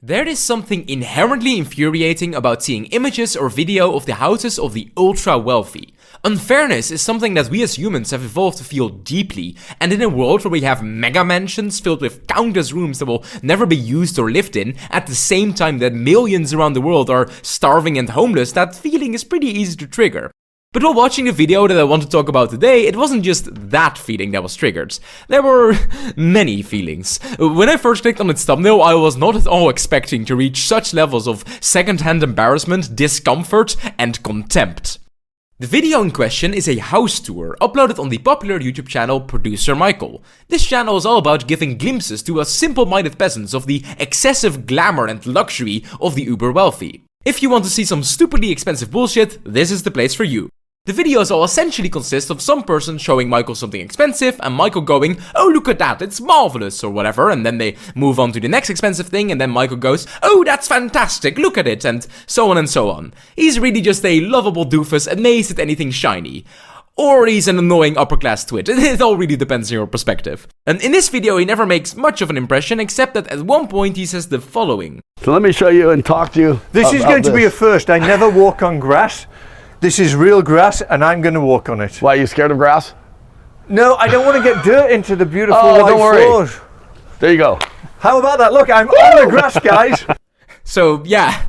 There is something inherently infuriating about seeing images or video of the houses of the ultra-wealthy. Unfairness is something that we as humans have evolved to feel deeply, and in a world where we have mega mansions filled with countless rooms that will never be used or lived in, at the same time that millions around the world are starving and homeless, that feeling is pretty easy to trigger. But while watching the video that I want to talk about today, it wasn't just that feeling that was triggered. There were many feelings. When I first clicked on its thumbnail, I was not at all expecting to reach such levels of secondhand embarrassment, discomfort, and contempt. The video in question is a house tour uploaded on the popular YouTube channel ProducerMichael. This channel is all about giving glimpses to us simple-minded peasants of the excessive glamour and luxury of the uber wealthy. If you want to see some stupidly expensive bullshit, this is the place for you. The videos all essentially consist of some person showing Michael something expensive and Michael going, "Oh, look at that, it's marvelous," or whatever, and then they move on to the next expensive thing and then Michael goes, "Oh, that's fantastic, look at it," and so on and so on. He's really just a lovable doofus amazed at anything shiny. Or he's an annoying upper-class twit. It all really depends on your perspective. And in this video he never makes much of an impression, except that at one point he says the following. So let me show you and talk to you. This is going to be a first. I never walk on grass. This is real grass, and I'm going to walk on it. Why, are you scared of grass? No, I don't want to get dirt into the beautiful white don't worry. floors. There you go. How about that? Look, I'm on the grass, guys. So yeah,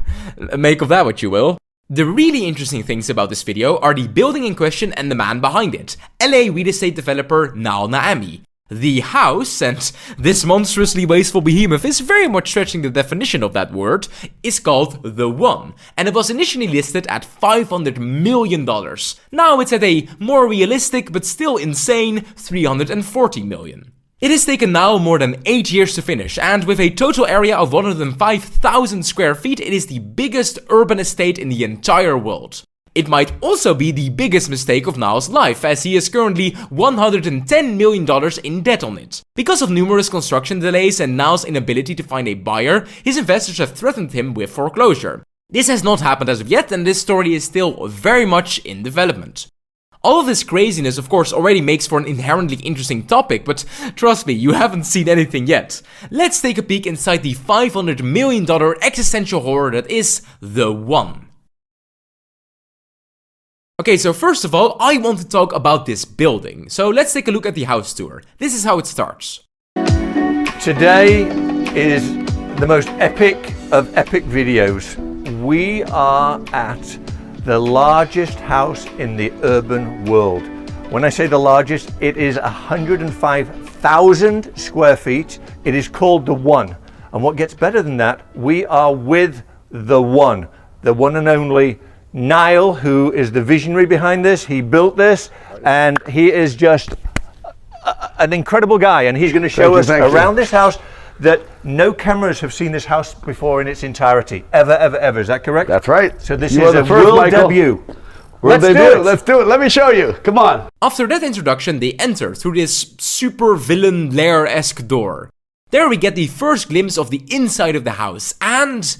make of that what you will. The really interesting things about this video are the building in question and the man behind it, LA real estate developer Nile Niami. The house, and this monstrously wasteful behemoth is very much stretching the definition of that word, is called The One, and it was initially listed at $500 million. Now it's at a more realistic but still insane $340 million. It has taken Nile more than 8 years to finish, and with a total area of 105,000 square feet, it is the biggest urban estate in the entire world. It might also be the biggest mistake of Nile's life, as he is currently $110 million in debt on it. Because of numerous construction delays and Nile's inability to find a buyer, his investors have threatened him with foreclosure. This has not happened as of yet, and this story is still very much in development. All of this craziness, of course, already makes for an inherently interesting topic, but trust me, you haven't seen anything yet. Let's take a peek inside the $500 million existential horror that is The One. Okay, so first of all, I want to talk about this building. So let's take a look at the house tour. This is how it starts. Today is the most epic of epic videos. We are at the largest house in the urban world. When I say the largest, it is 105,000 square feet. It is called The One. And what gets better than that, we are with the one and only Nile, who is the visionary behind this. He built this, and he is just an incredible guy, and he's going to show us around this house that no cameras have seen this house before in its entirety, ever. Is that correct? That's right. So this is a world debut. Let's do it. Let me show you. Come on. After that introduction, they enter through this super villain lair-esque door. There we get the first glimpse of the inside of the house, and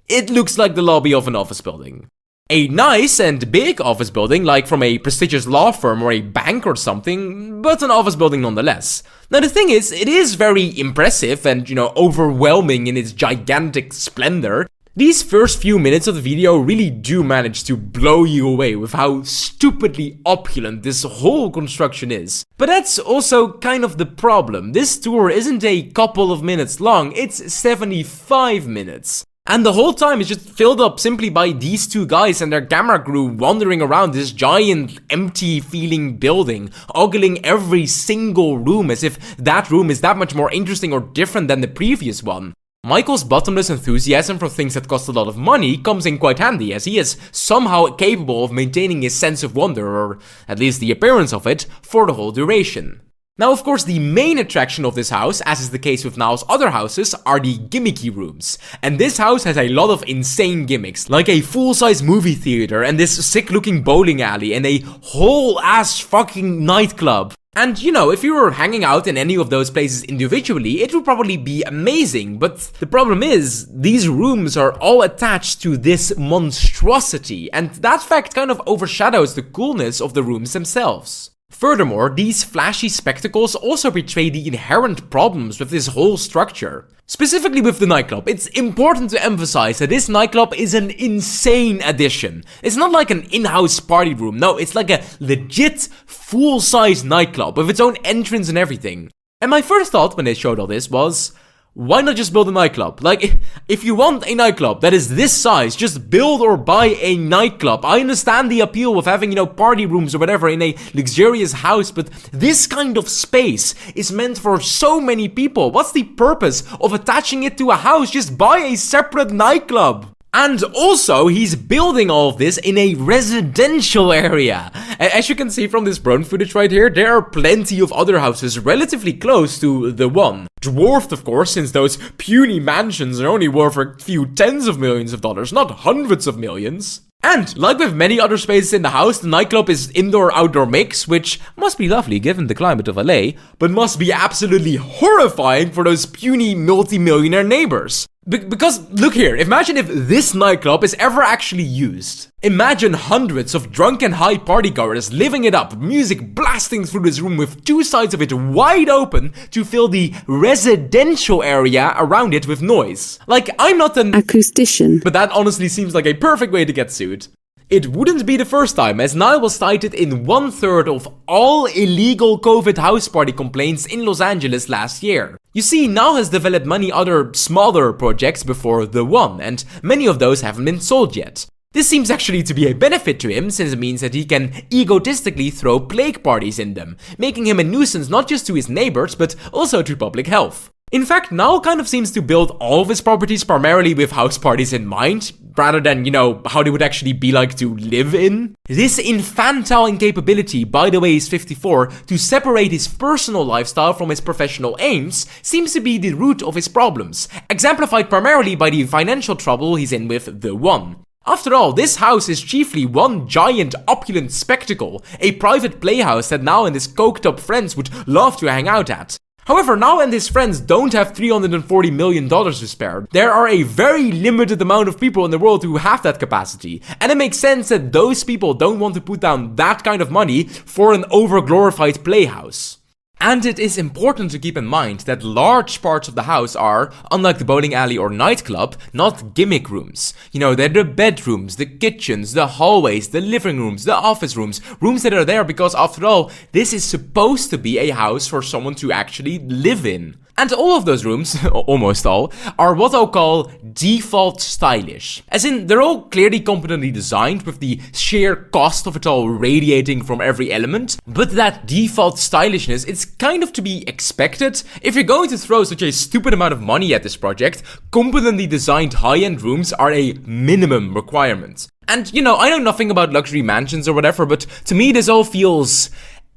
it looks like the lobby of an office building. A nice and big office building, like from a prestigious law firm or a bank or something, but an office building nonetheless. Now the thing is, it is very impressive and, overwhelming in its gigantic splendor. These first few minutes of the video really do manage to blow you away with how stupidly opulent this whole construction is. But that's also kind of the problem. This tour isn't a couple of minutes long, it's 75 minutes. And the whole time is just filled up simply by these two guys and their camera crew wandering around this giant, empty-feeling building, ogling every single room as if that room is that much more interesting or different than the previous one. Michael's bottomless enthusiasm for things that cost a lot of money comes in quite handy, as he is somehow capable of maintaining his sense of wonder, or at least the appearance of it, for the whole duration. Now, of course, the main attraction of this house, as is the case with Nile's other houses, are the gimmicky rooms. And this house has a lot of insane gimmicks, like a full-size movie theater and this sick-looking bowling alley and a whole-ass fucking nightclub. And if you were hanging out in any of those places individually, it would probably be amazing, but the problem is, these rooms are all attached to this monstrosity, and that fact kind of overshadows the coolness of the rooms themselves. Furthermore, these flashy spectacles also betray the inherent problems with this whole structure. Specifically with the nightclub, it's important to emphasize that this nightclub is an insane addition. It's not like an in-house party room, no, it's like a legit full-size nightclub with its own entrance and everything. And my first thought when they showed all this was, why not just build a nightclub? Like, if you want a nightclub that is this size, just build or buy a nightclub. I understand the appeal of having, party rooms or whatever in a luxurious house, but this kind of space is meant for so many people. What's the purpose of attaching it to a house? Just buy a separate nightclub. And also, he's building all of this in a residential area. As you can see from this drone footage right here, there are plenty of other houses relatively close to the one. Dwarfed, of course, since those puny mansions are only worth a few tens of millions of dollars, not hundreds of millions. And, like with many other spaces in the house, the nightclub is indoor-outdoor mix, which must be lovely given the climate of LA, but must be absolutely horrifying for those puny multi-millionaire neighbors. Because, look here, imagine if this nightclub is ever actually used. Imagine hundreds of drunken high partygoers living it up, music blasting through this room with two sides of it wide open to fill the residential area around it with noise. Like, I'm not an acoustician, but that honestly seems like a perfect way to get sued. It wouldn't be the first time, as Nile was cited in 1/3 of all illegal COVID house party complaints in Los Angeles last year. You see, Nile has developed many other smaller projects before the one, and many of those haven't been sold yet. This seems actually to be a benefit to him, since it means that he can egotistically throw plague parties in them, making him a nuisance not just to his neighbors, but also to public health. In fact, Nile kind of seems to build all of his properties primarily with house parties in mind, rather than, how they would actually be like to live in. This infantile incapability, by the way he's 54, to separate his personal lifestyle from his professional aims seems to be the root of his problems, exemplified primarily by the financial trouble he's in with the one. After all, this house is chiefly one giant opulent spectacle, a private playhouse that Nile and his coked up friends would love to hang out at. However, Nile and his friends don't have $340 million to spare. There are a very limited amount of people in the world who have that capacity, and it makes sense that those people don't want to put down that kind of money for an overglorified playhouse. And it is important to keep in mind that large parts of the house are, unlike the bowling alley or nightclub, not gimmick rooms. They're the bedrooms, the kitchens, the hallways, the living rooms, the office rooms, rooms that are there because, after all, this is supposed to be a house for someone to actually live in. And all of those rooms, almost all, are what I'll call default stylish. As in, they're all clearly competently designed with the sheer cost of it all radiating from every element. But that default stylishness, it's kind of to be expected. If you're going to throw such a stupid amount of money at this project, competently designed high-end rooms are a minimum requirement. And, I know nothing about luxury mansions or whatever, but to me this all feels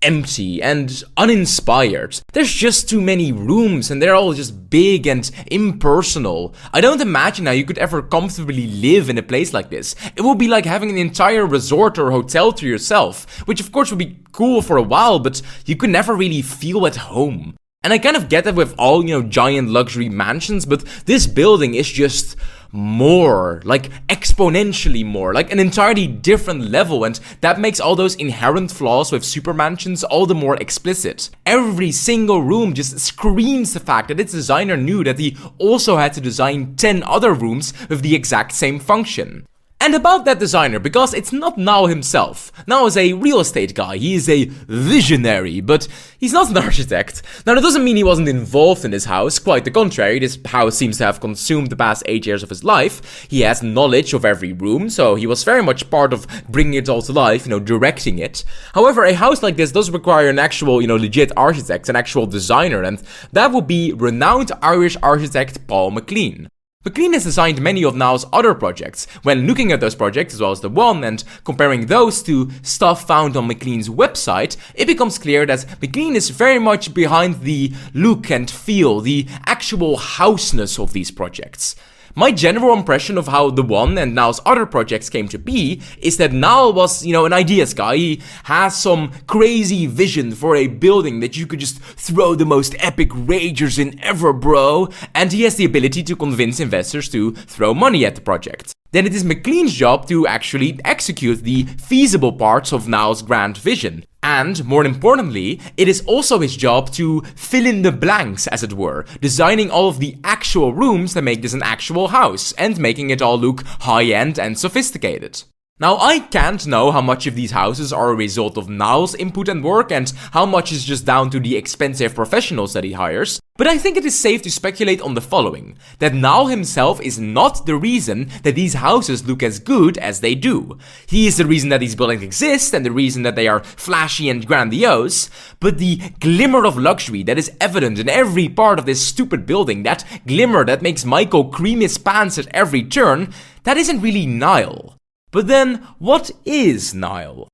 empty and uninspired. There's just too many rooms and they're all just big and impersonal. I don't imagine how you could ever comfortably live in a place like this. It would be like having an entire resort or hotel to yourself, which of course would be cool for a while, but you could never really feel at home. And I kind of get that with all, giant luxury mansions, but this building is just more, like exponentially more, like an entirely different level, and that makes all those inherent flaws with super mansions all the more explicit. Every single room just screams the fact that its designer knew that he also had to design 10 other rooms with the exact same function. And about that designer, because it's not Nile himself. Nile is a real estate guy, he is a visionary, but he's not an architect. Now that doesn't mean he wasn't involved in this house, quite the contrary, this house seems to have consumed the past 8 years of his life. He has knowledge of every room, so he was very much part of bringing it all to life, directing it. However, a house like this does require an actual, legit architect, an actual designer, and that would be renowned Irish architect Paul McLean. McLean has designed many of Nile's other projects. When looking at those projects as well as the one and comparing those to stuff found on McLean's website, it becomes clear that McLean is very much behind the look and feel, the actual houseness of these projects. My general impression of how the one and Nile's other projects came to be is that Nile was, an ideas guy. He has some crazy vision for a building that you could just throw the most epic ragers in ever, bro. And he has the ability to convince investors to throw money at the project. Then it is McLean's job to actually execute the feasible parts of Nile's grand vision. And, more importantly, it is also his job to fill in the blanks, as it were, designing all of the actual rooms that make this an actual house, and making it all look high-end and sophisticated. Now, I can't know how much of these houses are a result of Nile's input and work, and how much is just down to the expensive professionals that he hires, but I think it is safe to speculate on the following: that Nile himself is not the reason that these houses look as good as they do. He is the reason that these buildings exist, and the reason that they are flashy and grandiose, but the glimmer of luxury that is evident in every part of this stupid building, that glimmer that makes Michael cream his pants at every turn, that isn't really Nile. But then, what is Nile?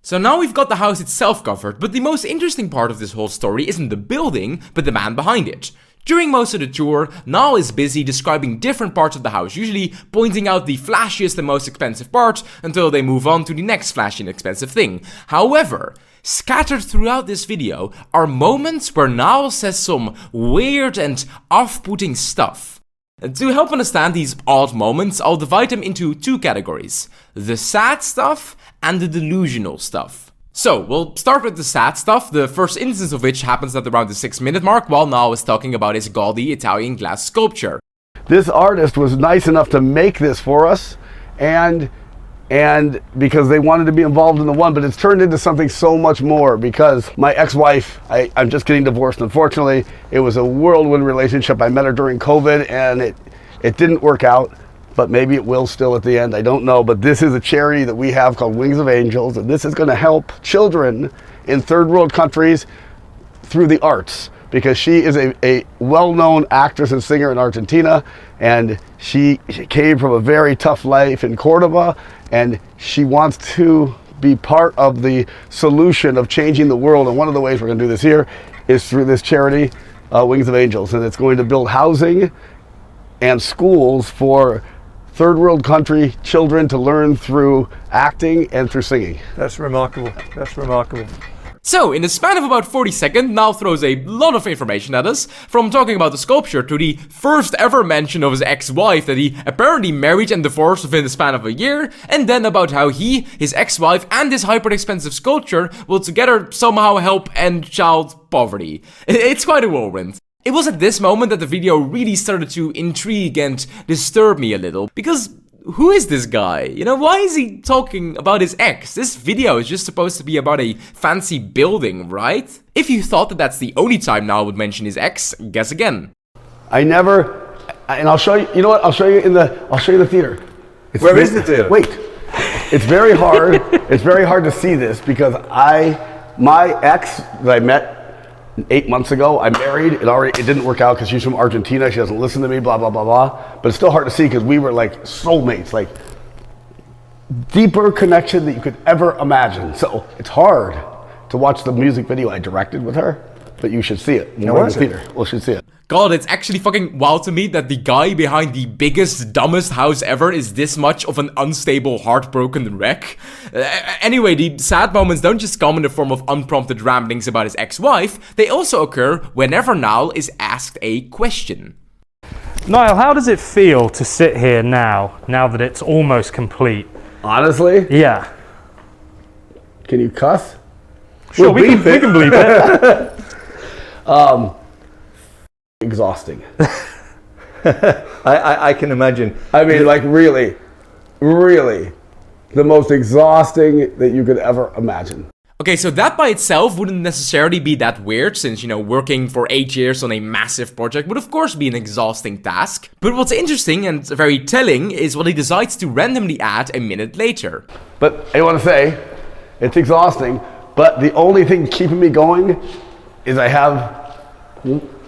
So now we've got the house itself covered, but the most interesting part of this whole story isn't the building, but the man behind it. During most of the tour, Nile is busy describing different parts of the house, usually pointing out the flashiest and most expensive part, until they move on to the next flashy and expensive thing. However, scattered throughout this video are moments where Nile says some weird and off-putting stuff. To help understand these odd moments, I'll divide them into two categories: the sad stuff and the delusional stuff. So, we'll start with the sad stuff, the first instance of which happens at around the 6-minute mark while Nile is talking about his gaudy Italian glass sculpture. This artist was nice enough to make this for us, and because they wanted to be involved in the one, but it's turned into something so much more because my ex-wife, I'm just getting divorced, unfortunately. It was a whirlwind relationship. I met her during COVID and it didn't work out, but maybe it will still at the end, I don't know. But this is a charity that we have called Wings of Angels, and this is gonna help children in third world countries through the arts, because she is a well-known actress and singer in Argentina, and she came from a very tough life in Cordoba, and she wants to be part of the solution of changing the world. And one of the ways we're going to do this here is through this charity, Wings of Angels, and it's going to build housing and schools for third world country children to learn through acting and through singing. That's remarkable. That's remarkable. So, in the span of about 40 seconds, Nile throws a lot of information at us, from talking about the sculpture to the first ever mention of his ex-wife that he apparently married and divorced within the span of a year, and then about how he, his ex-wife, and this hyper-expensive sculpture will together somehow help end child poverty. It's quite a whirlwind. It was at this moment that the video really started to intrigue and disturb me a little, because who is this guy? You know, why is he talking about his ex? This video is just supposed to be about a fancy building, right? If you thought that that's the only time Nile would mention his ex, guess again. I never, and I'll show you, you know what, I'll show you the theater. Where is the theater? Wait, it's very hard, it's very hard to see this because my ex that I met 8 months ago, I married, it didn't work out because she's from Argentina, she doesn't listen to me, blah, blah, blah, blah. But it's still hard to see because we were like soulmates, like deeper connection that you could ever imagine. So it's hard to watch the music video I directed with her, but you should see it. We're in the theater, we should see it. God, it's actually fucking wild to me that the guy behind the biggest, dumbest house ever is this much of an unstable, heartbroken wreck. Anyway, the sad moments don't just come in the form of unprompted ramblings about his ex-wife, they also occur whenever Nile is asked a question. Nile, how does it feel to sit here now that it's almost complete? Honestly? Yeah. Can you cuss? Sure, we can bleep it. Exhausting. I can imagine. I mean, like really, really, the most exhausting that you could ever imagine. Okay, so that by itself wouldn't necessarily be that weird, since, you know, working for 8 years on a massive project would of course be an exhausting task. But what's interesting and very telling is what he decides to randomly add a minute later. But I want to say, it's exhausting, but the only thing keeping me going is I have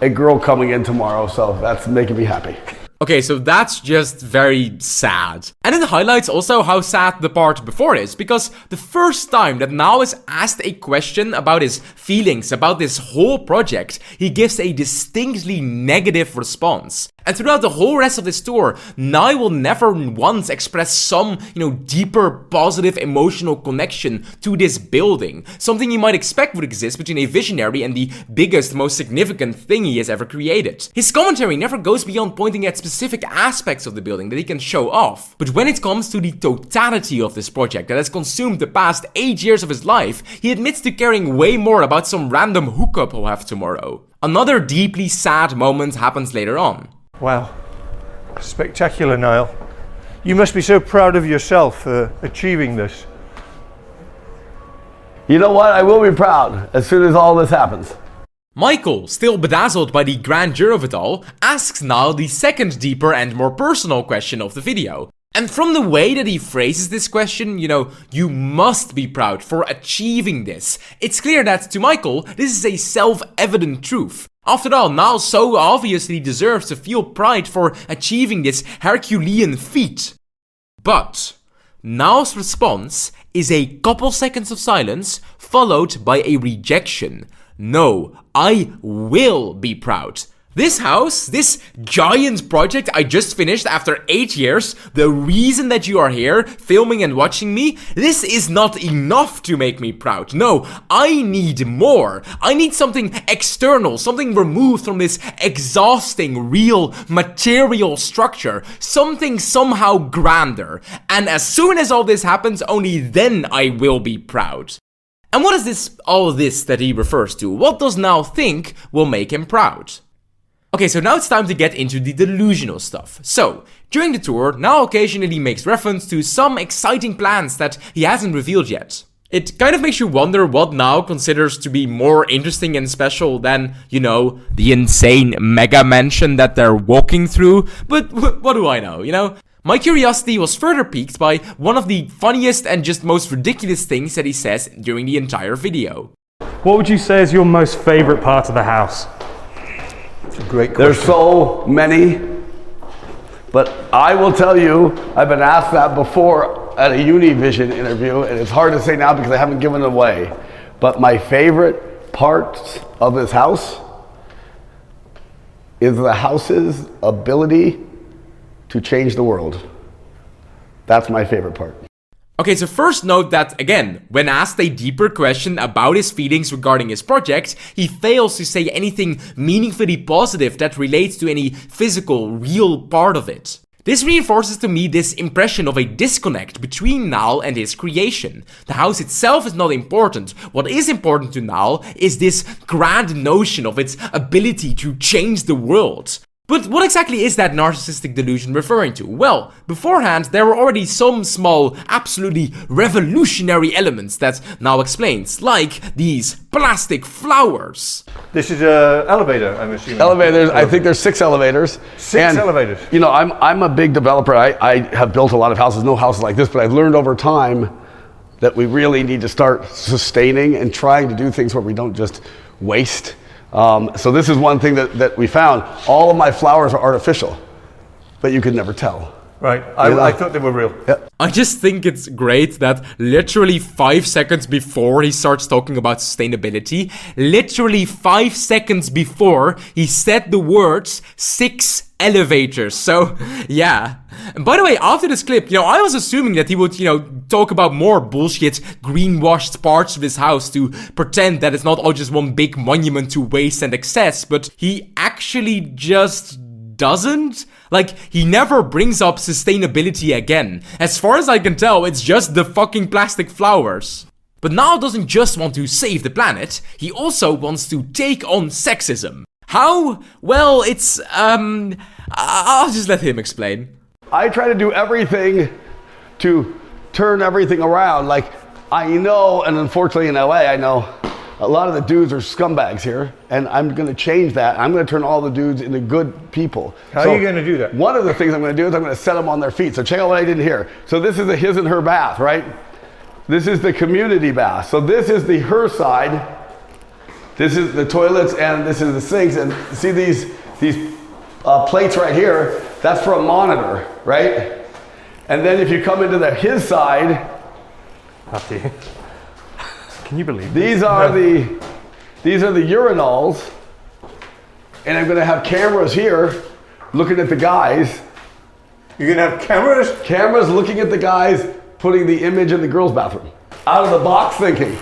a girl coming in tomorrow, so that's making me happy. Okay, so that's just very sad. And it highlights also how sad the part before is, because the first time that Nile is asked a question about his feelings about this whole project, he gives a distinctly negative response. And throughout the whole rest of this tour, Nile will never once express some, deeper, positive, emotional connection to this building. Something you might expect would exist between a visionary and the biggest, most significant thing he has ever created. His commentary never goes beyond pointing at specific aspects of the building that he can show off. But when when it comes to the totality of this project that has consumed the past 8 years of his life, he admits to caring way more about some random hookup he'll have tomorrow. Another deeply sad moment happens later on. Wow, spectacular, Nile. You must be so proud of yourself for achieving this. You know what? I will be proud as soon as all this happens. Michael, still bedazzled by the grandeur of it all, asks Nile the second deeper and more personal question of the video. And from the way that he phrases this question, you must be proud for achieving this. It's clear that, to Michael, this is a self-evident truth. After all, Nile so obviously deserves to feel pride for achieving this Herculean feat. But Nile's response is a couple seconds of silence, followed by a rejection. No, I will be proud. This house, this giant project I just finished after 8 years, the reason that you are here filming and watching me, this is not enough to make me proud. No, I need more. I need something external, something removed from this exhausting, real, material structure, something somehow grander. And as soon as all this happens, only then I will be proud. And what is all this that he refers to? What does Nile think will make him proud? Okay, so now it's time to get into the delusional stuff. So, during the tour, Nile occasionally makes reference to some exciting plans that he hasn't revealed yet. It kind of makes you wonder what Nile considers to be more interesting and special than, the insane mega mansion that they're walking through. But what do I know, My curiosity was further piqued by one of the funniest and just most ridiculous things that he says during the entire video. What would you say is your most favorite part of the house? It's a great question. There's so many, but I will tell you, I've been asked that before at a Univision interview, and it's hard to say now because I haven't given it away. But my favorite parts of this house is the house's ability to change the world. That's my favorite part. Okay, so first note that, again, when asked a deeper question about his feelings regarding his project, he fails to say anything meaningfully positive that relates to any physical, real part of it. This reinforces to me this impression of a disconnect between Nile and his creation. The house itself is not important. What is important to Nile is this grand notion of its ability to change the world. But what exactly is that narcissistic delusion referring to? Well, beforehand there were already some small, absolutely revolutionary elements that Nile explains, like these plastic flowers. This is an elevator, I'm assuming. Elevators, I think there's 6 elevators. Six elevators. I'm a big developer. I have built a lot of houses, no houses like this, but I've learned over time that we really need to start sustaining and trying to do things where we don't just waste. So this is one thing that we found. All of my flowers are artificial, but you could never tell. Right, I thought they were real. Yep. I just think it's great that literally 5 seconds before he starts talking about sustainability, literally 5 seconds before he said the words 6 elevators. So, yeah. And by the way, after this clip, I was assuming that he would, talk about more bullshit, greenwashed parts of his house to pretend that it's not all just one big monument to waste and excess, but he actually just doesn't. Like, he never brings up sustainability again. As far as I can tell, it's just the fucking plastic flowers. But Nile doesn't just want to save the planet, he also wants to take on sexism. How? Well, it's, I'll just let him explain. I try to do everything to turn everything around. Like, I know, and unfortunately in LA, I know a lot of the dudes are scumbags here, and I'm gonna change that. I'm gonna turn all the dudes into good people. How are you gonna do that? One of the things I'm gonna do is I'm gonna set them on their feet. So check out what I did here. So this is a his and her bath, right? This is the community bath. So this is the her side. This is the toilets, and this is the sinks. And see these plates right here? That's for a monitor, right? And then if you come into the his side, After you. Can you believe these are the urinals, and I'm gonna have cameras here looking at the guys. You're gonna have cameras? Cameras looking at the guys putting the image in the girls' bathroom. Out of the box thinking.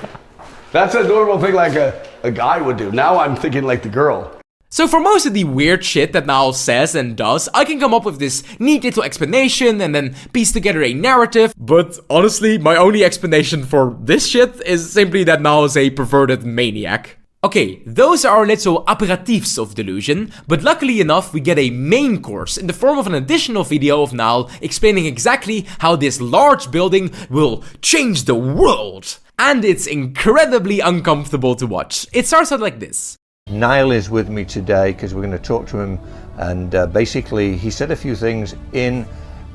That's a normal thing like a guy would do. Now I'm thinking like the girl. So for most of the weird shit that Nile says and does, I can come up with this neat little explanation and then piece together a narrative. But honestly, my only explanation for this shit is simply that Nile is a perverted maniac. Okay, those are our little aperitifs of delusion, but luckily enough we get a main course in the form of an additional video of Nile explaining exactly how this large building will change the world. And it's incredibly uncomfortable to watch. It starts out like this. Nile is with me today because we're going to talk to him, and basically he said a few things in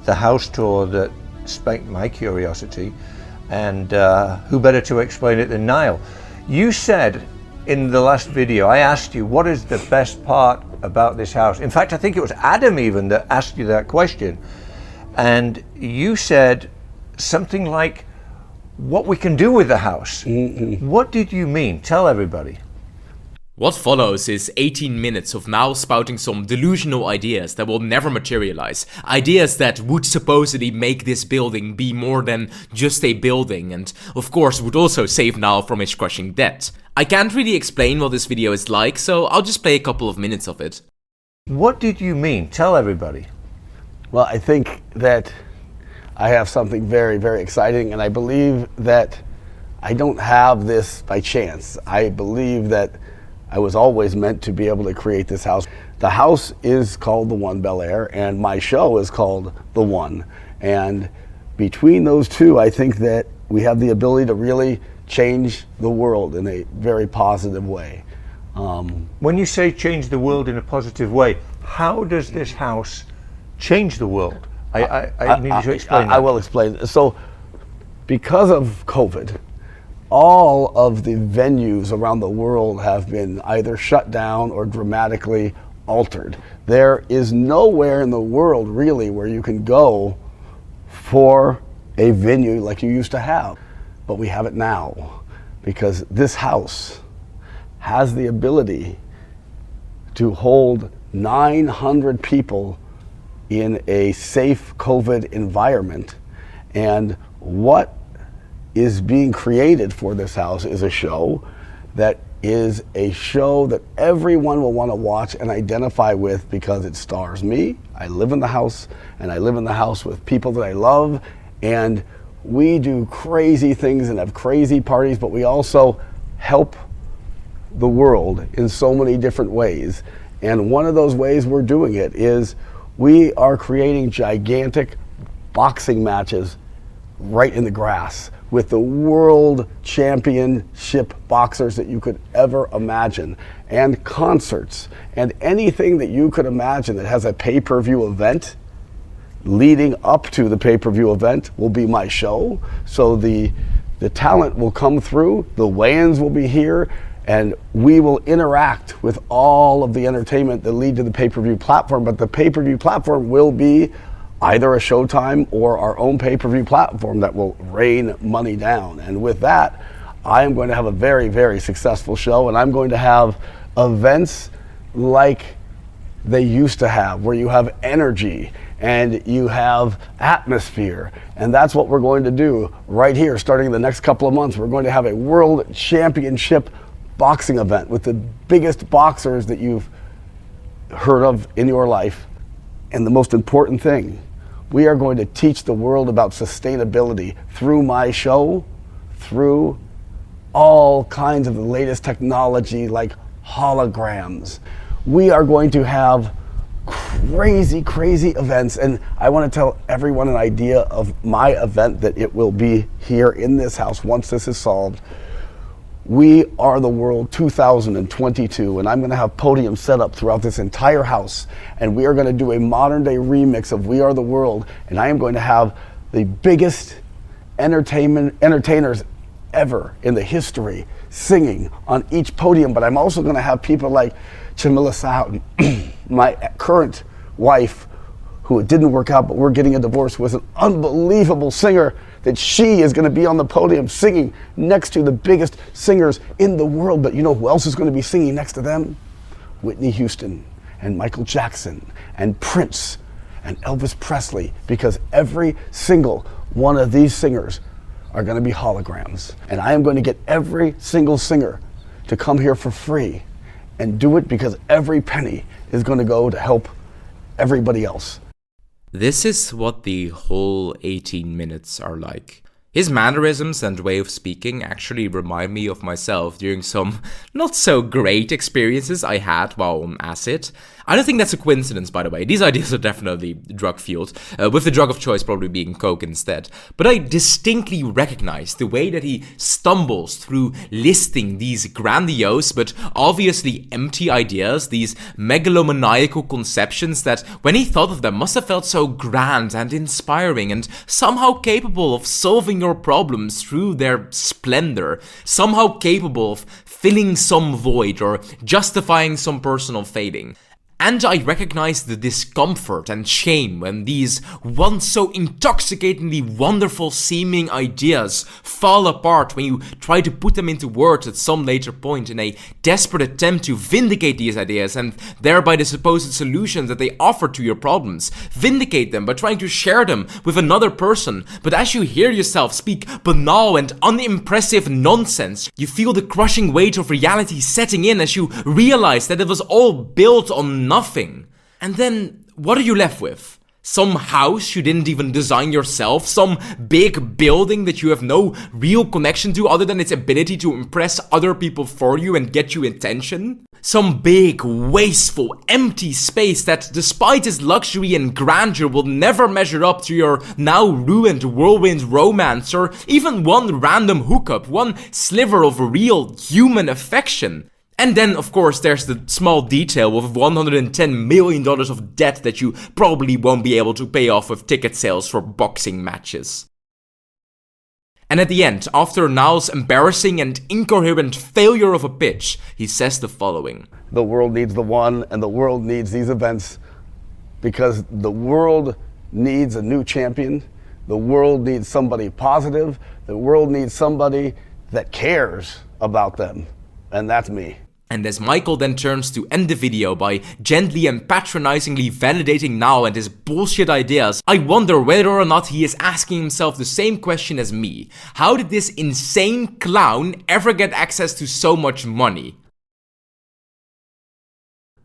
the house tour that spanked my curiosity, and who better to explain it than Nile? You said in the last video, I asked you what is the best part about this house. In fact, I think it was Adam even that asked you that question, and you said something like what we can do with the house. What did you mean? Tell everybody. What follows is 18 minutes of Nile spouting some delusional ideas that will never materialize. Ideas that would supposedly make this building be more than just a building, and of course would also save Nile from his crushing debt. I can't really explain what this video is like, so I'll just play a couple of minutes of it. What did you mean? Tell everybody. Well, I think that I have something very, very exciting, and I believe that I don't have this by chance. I believe that I was always meant to be able to create this house. The house is called The One Bel Air, and my show is called The One. And between those two, I think that we have the ability to really change the world in a very positive way. When you say change the world in a positive way, how does this house change the world? I need you to explain that. I will explain. So, because of COVID, all of the venues around the world have been either shut down or dramatically altered. There is nowhere in the world really where you can go for a venue like you used to have. But we have it now because this house has the ability to hold 900 people in a safe COVID environment. And what is being created for this house is a show that everyone will want to watch and identify with because it stars me. I live in the house, and I live in the house with people that I love, and we do crazy things and have crazy parties, but we also help the world in so many different ways. And one of those ways we're doing it is we are creating gigantic boxing matches right in the grass with the world championship boxers that you could ever imagine, and concerts, and anything that you could imagine that has a pay-per-view event leading up to the pay-per-view event will be my show. So the talent will come through, the weigh-ins will be here, and we will interact with all of the entertainment that lead to the pay-per-view platform, but the pay-per-view platform will be either a Showtime or our own pay-per-view platform that will rain money down. And with that, I am going to have a very, very successful show, and I'm going to have events like they used to have, where you have energy and you have atmosphere. And that's what we're going to do right here, starting in the next couple of months. We're going to have a world championship boxing event with the biggest boxers that you've heard of in your life. And the most important thing, we are going to teach the world about sustainability through my show, through all kinds of the latest technology like holograms. We are going to have crazy, crazy events, and I want to tell everyone an idea of my event that it will be here in this house once this is solved. We Are the World 2022, and I'm going to have podiums set up throughout this entire house, and we are going to do a modern day remix of We Are the World, and I am going to have the biggest entertainers ever in the history singing on each podium. But I'm also going to have people like Jamila Sahoughton, my current wife, who it didn't work out, but we're getting a divorce, was an unbelievable singer, that she is going to be on the podium singing next to the biggest singers in the world. But you know who else is going to be singing next to them? Whitney Houston and Michael Jackson and Prince and Elvis Presley, because every single one of these singers are going to be holograms. And I am going to get every single singer to come here for free and do it because every penny is going to go to help everybody else. This is what the whole 18 minutes are like. His mannerisms and way of speaking actually remind me of myself during some not so great experiences I had while on acid. I don't think that's a coincidence, by the way. These ideas are definitely drug-fueled, with the drug of choice probably being coke instead. But I distinctly recognize the way that he stumbles through listing these grandiose but obviously empty ideas, these megalomaniacal conceptions that, when he thought of them, must have felt so grand and inspiring and somehow capable of solving your problems through their splendor, somehow capable of filling some void or justifying some personal failing. And I recognize the discomfort and shame when these once so intoxicatingly wonderful seeming ideas fall apart when you try to put them into words at some later point in a desperate attempt to vindicate these ideas and thereby the supposed solutions that they offer to your problems. Vindicate them by trying to share them with another person, but as you hear yourself speak banal and unimpressive nonsense, you feel the crushing weight of reality setting in as you realize that it was all built on nothing. And then, what are you left with? Some house you didn't even design yourself? Some big building that you have no real connection to other than its ability to impress other people for you and get you attention? Some big, wasteful, empty space that, despite its luxury and grandeur, will never measure up to your now ruined whirlwind romance or even one random hookup, one sliver of real human affection. And then, of course, there's the small detail of $110 million of debt that you probably won't be able to pay off with ticket sales for boxing matches. And at the end, after Nile's embarrassing and incoherent failure of a pitch, he says the following. The world needs the one, and the world needs these events because the world needs a new champion. The world needs somebody positive. The world needs somebody that cares about them. And that's me. And as Michael then turns to end the video by gently and patronizingly validating Nile and his bullshit ideas, I wonder whether or not he is asking himself the same question as me. How did this insane clown ever get access to so much money?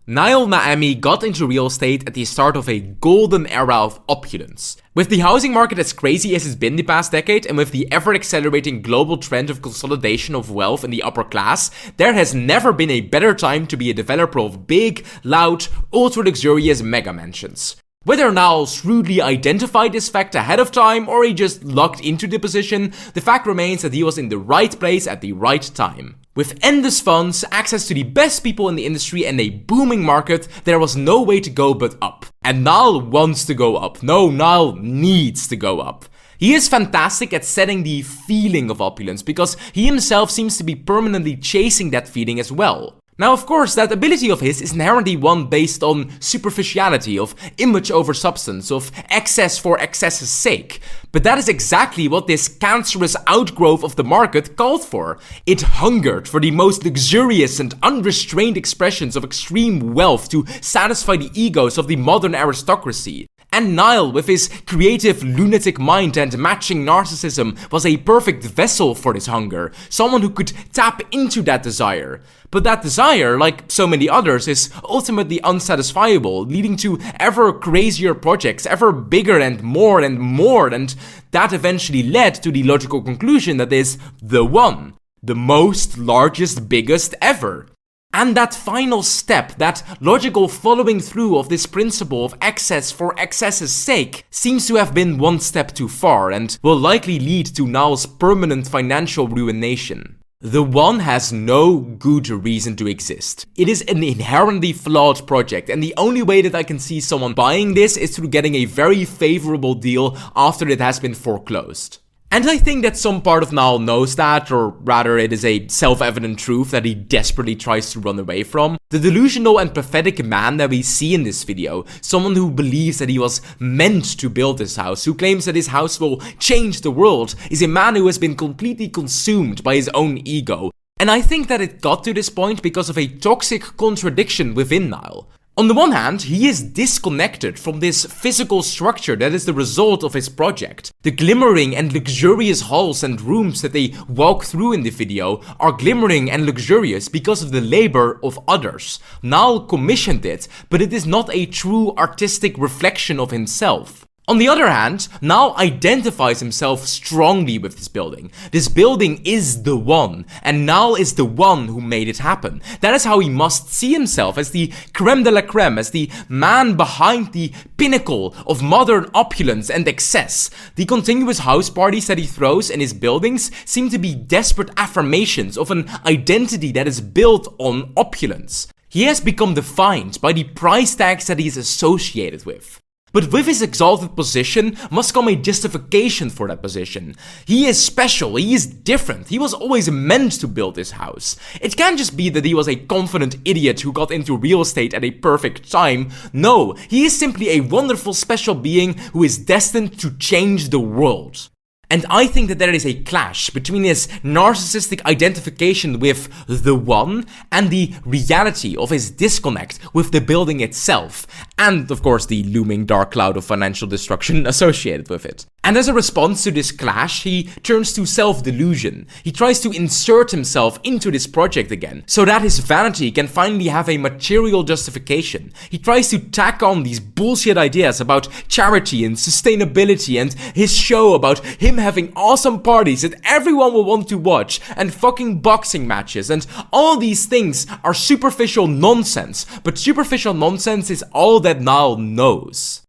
Nile Niami got into real estate at the start of a golden era of opulence. With the housing market as crazy as it's been the past decade, and with the ever-accelerating global trend of consolidation of wealth in the upper class, there has never been a better time to be a developer of big, loud, ultra-luxurious mega mansions. Whether Nile shrewdly identified this fact ahead of time or he just lucked into the position, the fact remains that he was in the right place at the right time. With endless funds, access to the best people in the industry and a booming market, there was no way to go but up. And Nile wants to go up. No, Nile needs to go up. He is fantastic at setting the feeling of opulence because he himself seems to be permanently chasing that feeling as well. Now, of course, that ability of his is inherently one based on superficiality, of image over substance, of excess for excess's sake. But that is exactly what this cancerous outgrowth of the market called for. It hungered for the most luxurious and unrestrained expressions of extreme wealth to satisfy the egos of the modern aristocracy. And Nile, with his creative lunatic mind and matching narcissism, was a perfect vessel for this hunger, someone who could tap into that desire. But that desire, like so many others, is ultimately unsatisfiable, leading to ever crazier projects, ever bigger and more, and that eventually led to the logical conclusion that is the one, the most, largest, biggest ever. And that final step, that logical following through of this principle of excess for excess's sake, seems to have been one step too far and will likely lead to Nile's permanent financial ruination. The one has no good reason to exist. It is an inherently flawed project, and the only way that I can see someone buying this is through getting a very favorable deal after it has been foreclosed. And I think that some part of Nile knows that, or rather it is a self-evident truth that he desperately tries to run away from. The delusional and pathetic man that we see in this video, someone who believes that he was meant to build this house, who claims that his house will change the world, is a man who has been completely consumed by his own ego. And I think that it got to this point because of a toxic contradiction within Nile. On the one hand, he is disconnected from this physical structure that is the result of his project. The glimmering and luxurious halls and rooms that they walk through in the video are glimmering and luxurious because of the labor of others. Nile commissioned it, but it is not a true artistic reflection of himself. On the other hand, Nile identifies himself strongly with this building. This building is the one, and Nile is the one who made it happen. That is how he must see himself, as the creme de la creme, as the man behind the pinnacle of modern opulence and excess. The continuous house parties that he throws in his buildings seem to be desperate affirmations of an identity that is built on opulence. He has become defined by the price tags that he is associated with. But with his exalted position must come a justification for that position. He is special, he is different, he was always meant to build this house. It can't just be that he was a confident idiot who got into real estate at a perfect time. No, he is simply a wonderful special being who is destined to change the world. And I think that there is a clash between his narcissistic identification with the one and the reality of his disconnect with the building itself, and of course the looming dark cloud of financial destruction associated with it. And as a response to this clash, he turns to self-delusion. He tries to insert himself into this project again, so that his vanity can finally have a material justification. He tries to tack on these bullshit ideas about charity and sustainability and his show about him having awesome parties that everyone will want to watch and fucking boxing matches, and all these things are superficial nonsense, but superficial nonsense is all that Nile knows.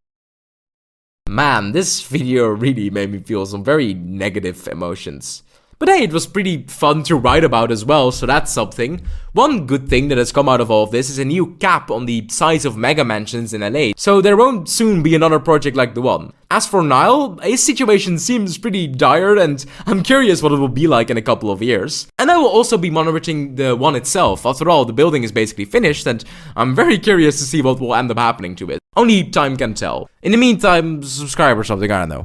Man, this video really made me feel some very negative emotions. But hey, it was pretty fun to write about as well, so that's something. One good thing that has come out of all of this is a new cap on the size of mega mansions in LA, so there won't soon be another project like the one. As for Nile, his situation seems pretty dire, and I'm curious what it will be like in a couple of years. And I will also be monitoring the one itself. After all, the building is basically finished, and I'm very curious to see what will end up happening to it. Only time can tell. In the meantime, subscribe or something, I don't know.